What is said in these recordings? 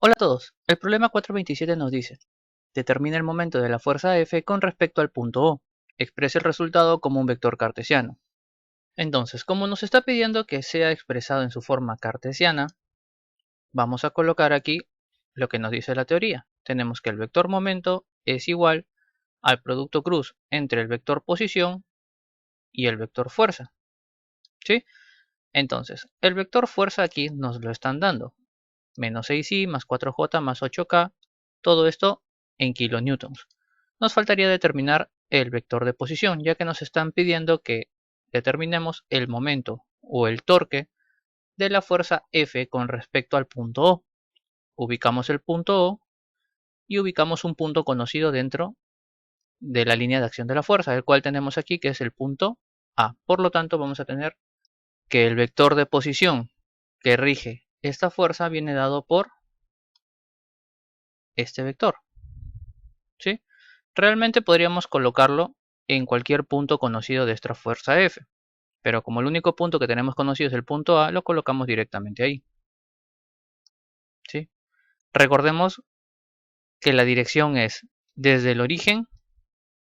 Hola a todos, el problema 427 nos dice: determina el momento de la fuerza F con respecto al punto O. Exprese el resultado como un vector cartesiano. Entonces, como nos está pidiendo que sea expresado en su forma cartesiana, vamos a colocar aquí lo que nos dice la teoría. Tenemos que el vector momento es igual al producto cruz entre el vector posición y el vector fuerza. ¿Sí? Entonces, el vector fuerza aquí nos lo están dando. Menos 6i más 4j más 8k, todo esto en kilonewtons. Nos faltaría determinar el vector de posición, ya que nos están pidiendo que determinemos el momento o el torque de la fuerza F con respecto al punto O. Ubicamos el punto O y ubicamos un punto conocido dentro de la línea de acción de la fuerza, el cual tenemos aquí, que es el punto A. Por lo tanto, vamos a tener que el vector de posición que rige esta fuerza viene dado por este vector. ¿Sí? Realmente podríamos colocarlo en cualquier punto conocido de esta fuerza F, pero como el único punto que tenemos conocido es el punto A, lo colocamos directamente ahí. ¿Sí? Recordemos que la dirección es desde el origen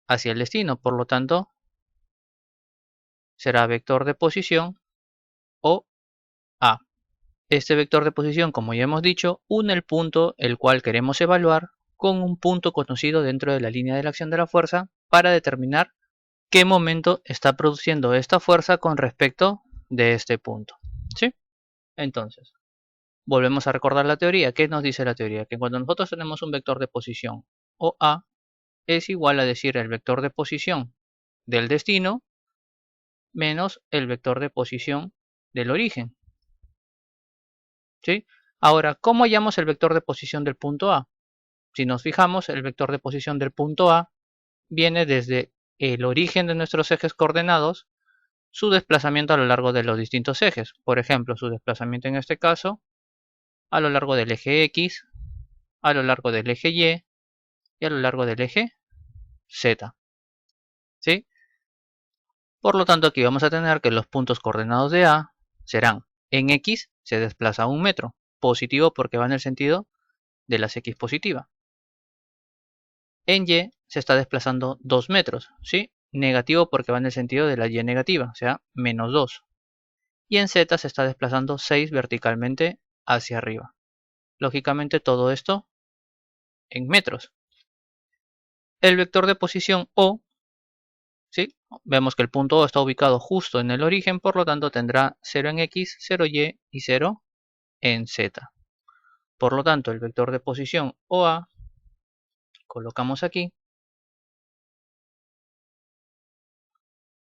hacia el destino, por lo tanto será vector de posición o A. Este vector de posición, como ya hemos dicho, une el punto el cual queremos evaluar con un punto conocido dentro de la línea de la acción de la fuerza para determinar qué momento está produciendo esta fuerza con respecto de este punto. ¿Sí? Entonces, volvemos a recordar la teoría. ¿Qué nos dice la teoría? Que cuando nosotros tenemos un vector de posición o A es igual a decir el vector de posición del destino menos el vector de posición del origen. ¿Sí? Ahora, ¿cómo hallamos el vector de posición del punto A? Si nos fijamos, el vector de posición del punto A viene desde el origen de nuestros ejes coordenados, su desplazamiento a lo largo de los distintos ejes. Por ejemplo, su desplazamiento en este caso a lo largo del eje X, a lo largo del eje Y y a lo largo del eje Z. ¿Sí? Por lo tanto, aquí vamos a tener que los puntos coordenados de A serán: en X se desplaza 1 metro, positivo porque va en el sentido de las X positiva. En Y se está desplazando 2 metros, ¿sí? Negativo porque va en el sentido de la Y negativa, o sea, menos 2. Y en Z se está desplazando 6 verticalmente hacia arriba. Lógicamente todo esto en metros. El vector de posición O, ¿sí? Vemos que el punto O está ubicado justo en el origen, por lo tanto tendrá 0 en X, 0Y y 0 en Z. Por lo tanto, el vector de posición OA, colocamos aquí,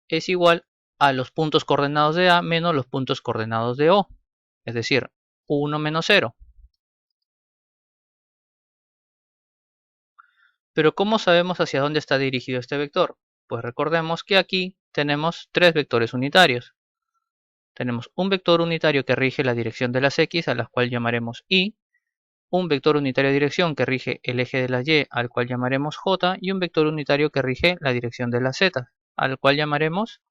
es igual a los puntos coordenados de A menos los puntos coordenados de O, es decir, 1 menos 0. Pero ¿cómo sabemos hacia dónde está dirigido este vector? Pues recordemos que aquí tenemos tres vectores unitarios. Tenemos un vector unitario que rige la dirección de las X, a la cual llamaremos Y, un vector unitario de dirección que rige el eje de las Y, al cual llamaremos J, y un vector unitario que rige la dirección de las Z, al cual llamaremos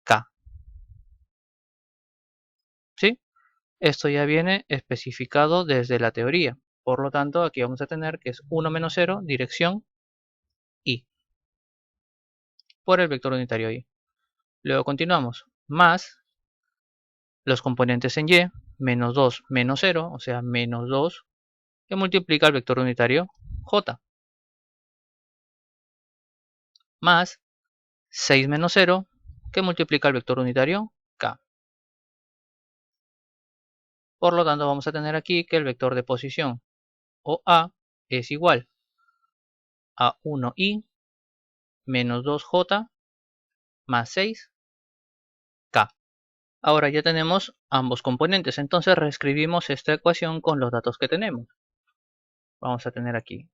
K. ¿Sí? Esto ya viene especificado desde la teoría. Por lo tanto, aquí vamos a tener que es 1 menos 0, dirección Y, por el vector unitario Y. Luego continuamos, más los componentes en Y, menos 2 menos 0, o sea, menos 2, que multiplica el vector unitario J, más 6 menos 0, que multiplica el vector unitario K. Por lo tanto, vamos a tener aquí que el vector de posición o A es igual a 1i menos 2j más 6k. Ahora ya tenemos ambos componentes, entonces reescribimos esta ecuación con los datos que tenemos. Vamos a tener aquí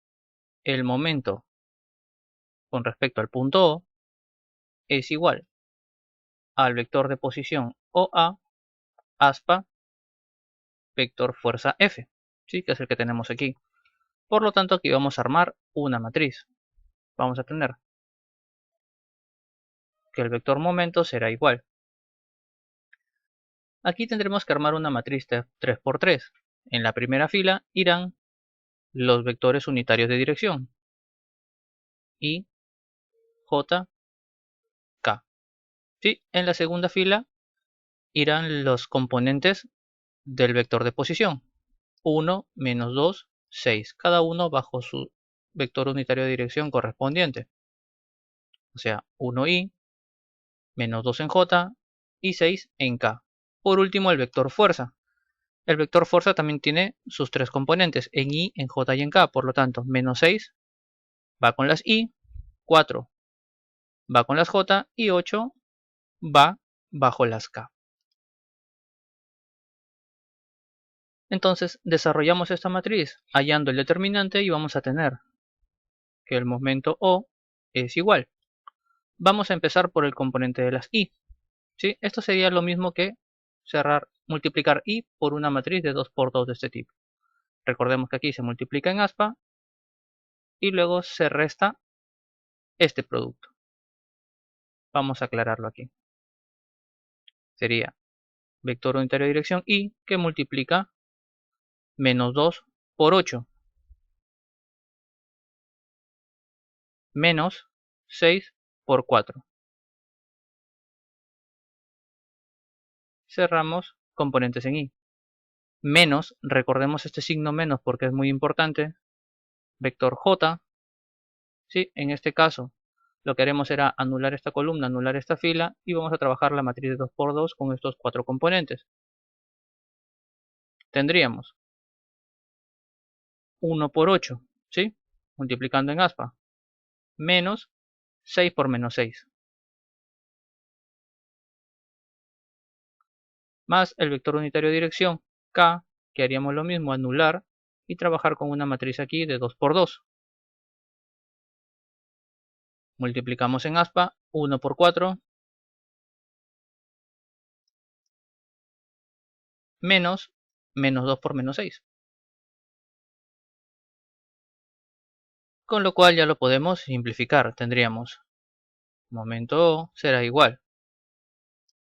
el momento con respecto al punto O es igual al vector de posición OA aspa vector fuerza F, ¿sí? Que es el que tenemos aquí. Por lo tanto, aquí vamos a armar una matriz. Vamos a tener que el vector momento será igual. Aquí tendremos que armar una matriz 3 por 3. En la primera fila irán los vectores unitarios de dirección. I, J, K. ¿Sí? En la segunda fila irán los componentes del vector de posición. 1, menos 2, 6. Cada uno bajo su vector unitario de dirección correspondiente. O sea, 1i, menos 2 en j y 6 en k. Por último, el vector fuerza. El vector fuerza también tiene sus tres componentes, en i, en j y en k. Por lo tanto, menos 6 va con las i, 4 va con las j y 8 va bajo las k. Entonces, desarrollamos esta matriz hallando el determinante y vamos a tener que el momento O es igual. Vamos a empezar por el componente de las i. ¿Sí? Esto sería lo mismo que multiplicar i por una matriz de 2 por 2 de este tipo. Recordemos que aquí se multiplica en aspa y luego se resta este producto. Vamos a aclararlo aquí. Sería vector unitario de dirección i que multiplica menos 2 por 8 menos 6 por 4. Cerramos componentes en i. Menos, recordemos este signo menos porque es muy importante, vector j. ¿Sí? En este caso lo que haremos será anular esta columna, anular esta fila y vamos a trabajar la matriz de 2 por 2 con estos 4 componentes. Tendríamos 1 por 8, ¿sí? Multiplicando en aspa, menos 6 por menos 6. Más el vector unitario de dirección k, que haríamos lo mismo, anular y trabajar con una matriz aquí de 2 por 2. Multiplicamos en aspa 1 por 4 menos 2 por menos 6. Con lo cual ya lo podemos simplificar. Tendríamos momento O será igual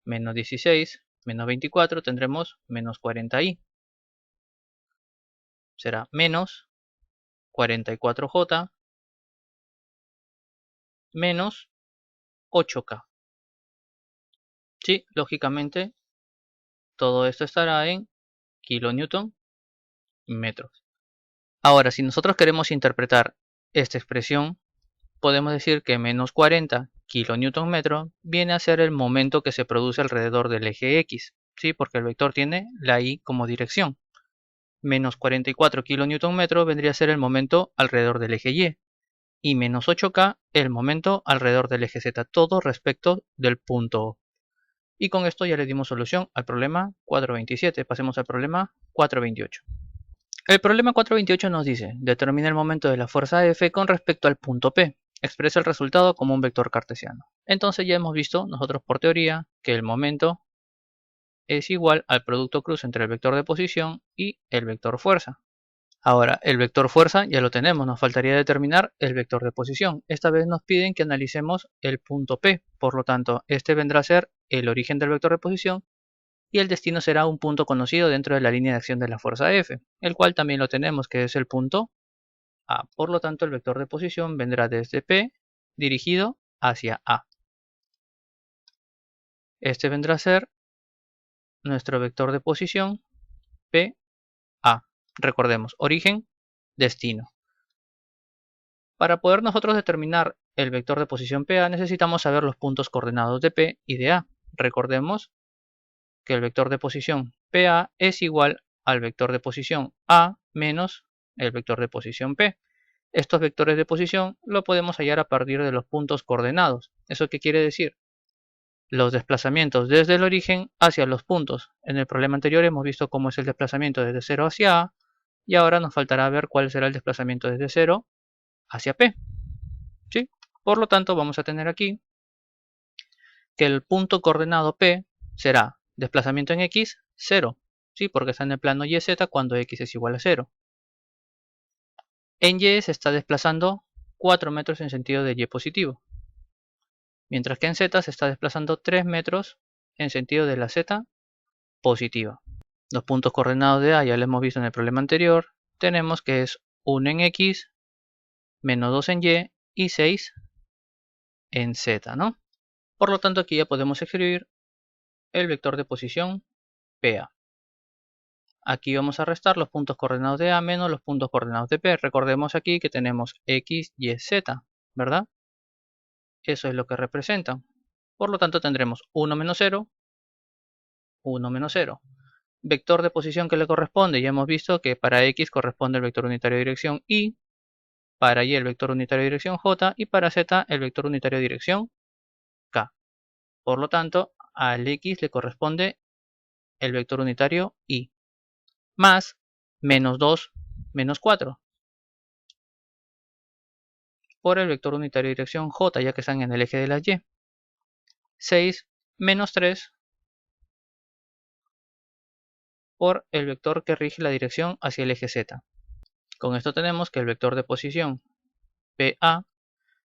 menos 16 menos 24, tendremos menos 40i. Será menos 44j menos 8k. Sí, lógicamente todo esto estará en kilonewton metros. Ahora, si nosotros queremos interpretar esta expresión, podemos decir que menos 40 kilonewton metro viene a ser el momento que se produce alrededor del eje X, ¿sí? Porque el vector tiene la Y como dirección. Menos 44 kilonewton metro vendría a ser el momento alrededor del eje Y. Y menos 8K el momento alrededor del eje Z, todo respecto del punto O. Y con esto ya le dimos solución al problema 427. Pasemos al problema 428. El problema 428 nos dice, determina el momento de la fuerza F con respecto al punto P. Expresa el resultado como un vector cartesiano. Entonces ya hemos visto nosotros por teoría que el momento es igual al producto cruz entre el vector de posición y el vector fuerza. Ahora, el vector fuerza ya lo tenemos, nos faltaría determinar el vector de posición. Esta vez nos piden que analicemos el punto P, por lo tanto, este vendrá a ser el origen del vector de posición y el destino será un punto conocido dentro de la línea de acción de la fuerza F, el cual también lo tenemos, que es el punto A. Por lo tanto, el vector de posición vendrá desde P dirigido hacia A. Este vendrá a ser nuestro vector de posición PA. Recordemos, origen, destino. Para poder nosotros determinar el vector de posición PA necesitamos saber los puntos coordenados de P y de A. Recordemos que el vector de posición PA es igual al vector de posición A menos el vector de posición P. Estos vectores de posición lo podemos hallar a partir de los puntos coordenados. ¿Eso qué quiere decir? Los desplazamientos desde el origen hacia los puntos. En el problema anterior hemos visto cómo es el desplazamiento desde 0 hacia A y ahora nos faltará ver cuál será el desplazamiento desde 0 hacia P. ¿Sí? Por lo tanto, vamos a tener aquí que el punto coordenado P será desplazamiento en X, 0. ¿Sí? Porque está en el plano YZ cuando X es igual a 0. En Y se está desplazando 4 metros en sentido de Y positivo. Mientras que en Z se está desplazando 3 metros en sentido de la Z positiva. Los puntos coordenados de A ya lo hemos visto en el problema anterior. Tenemos que es 1 en X, menos 2 en Y y 6 en Z, ¿no? Por lo tanto, aquí ya podemos escribir el vector de posición PA. Aquí vamos a restar los puntos coordenados de A menos los puntos coordenados de P. Recordemos aquí que tenemos X, Y, Z, ¿verdad? Eso es lo que representan. Por lo tanto, tendremos 1 menos 0, 1 menos 0. Vector de posición que le corresponde, ya hemos visto que para X corresponde el vector unitario de dirección Y, para Y el vector unitario de dirección J y para Z el vector unitario de dirección K. Por lo tanto, al X le corresponde el vector unitario Y, más menos 2 menos 4 por el vector unitario de dirección J, ya que están en el eje de las Y. 6 menos 3 por el vector que rige la dirección hacia el eje Z. Con esto tenemos que el vector de posición PA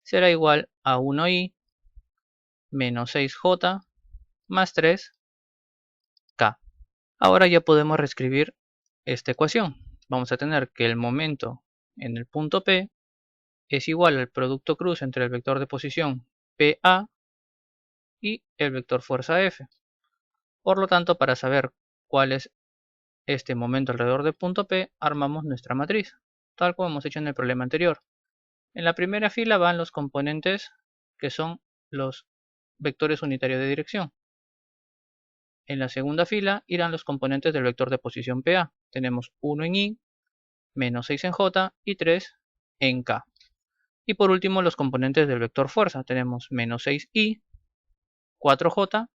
será igual a 1i menos 6j más 3k. Ahora ya podemos reescribir esta ecuación. Vamos a tener que el momento en el punto P es igual al producto cruz entre el vector de posición PA y el vector fuerza F. Por lo tanto, para saber cuál es este momento alrededor del punto P, armamos nuestra matriz, tal como hemos hecho en el problema anterior. En la primera fila van los componentes que son los vectores unitarios de dirección. En la segunda fila irán los componentes del vector de posición PA. Tenemos 1 en Y, menos 6 en J y 3 en K. Y por último los componentes del vector fuerza. Tenemos menos 6i, 4j,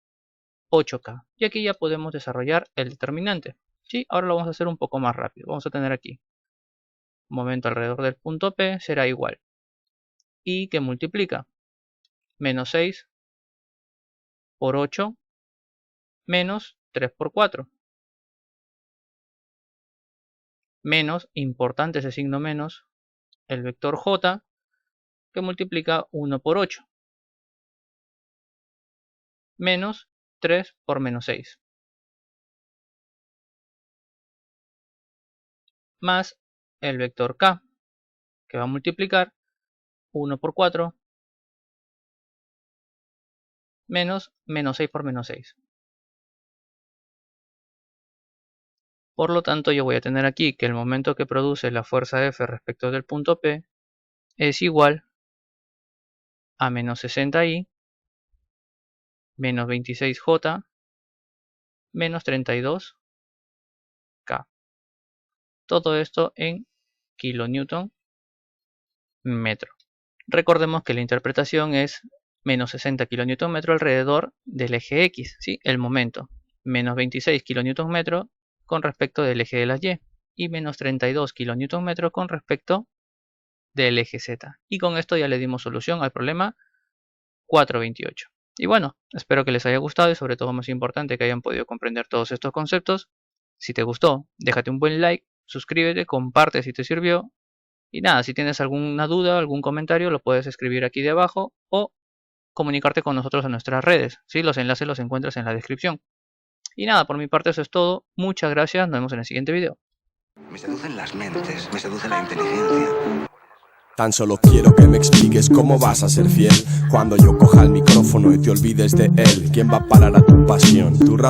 8k. Y aquí ya podemos desarrollar el determinante. ¿Sí? Ahora lo vamos a hacer un poco más rápido. Vamos a tener aquí momento alrededor del punto P será igual. Y que multiplica menos 6 por 8 menos 3 por 4. Menos, importante ese signo menos, el vector J que multiplica 1 por 8. Menos 3 por menos 6. Más el vector K que va a multiplicar 1 por 4 menos 6 por menos 6. Por lo tanto, yo voy a tener aquí que el momento que produce la fuerza F respecto del punto P es igual a menos 60i menos 26j menos 32k. Todo esto en kilonewton metro. Recordemos que la interpretación es menos 60 kilonewton metro alrededor del eje X, ¿sí? El momento. Menos 26 kilonewton metro con respecto del eje de las Y. Y menos 32 kilonewton metro con respecto del eje Z. Y con esto ya le dimos solución al problema 428. Y bueno, espero que les haya gustado y sobre todo más importante que hayan podido comprender todos estos conceptos. Si te gustó, déjate un buen like, suscríbete, comparte si te sirvió. Y nada, si tienes alguna duda, algún comentario, lo puedes escribir aquí de abajo o comunicarte con nosotros en nuestras redes. ¿Sí? Los enlaces los encuentras en la descripción. Y nada, por mi parte eso es todo. Muchas gracias, nos vemos en el siguiente video. Me seducen las mentes, me seduce la inteligencia. Tan solo quiero que me expliques cómo vas a ser fiel cuando yo coja el micrófono y te olvides de él. ¿Quién va a parar a tu pasión? Tu razón.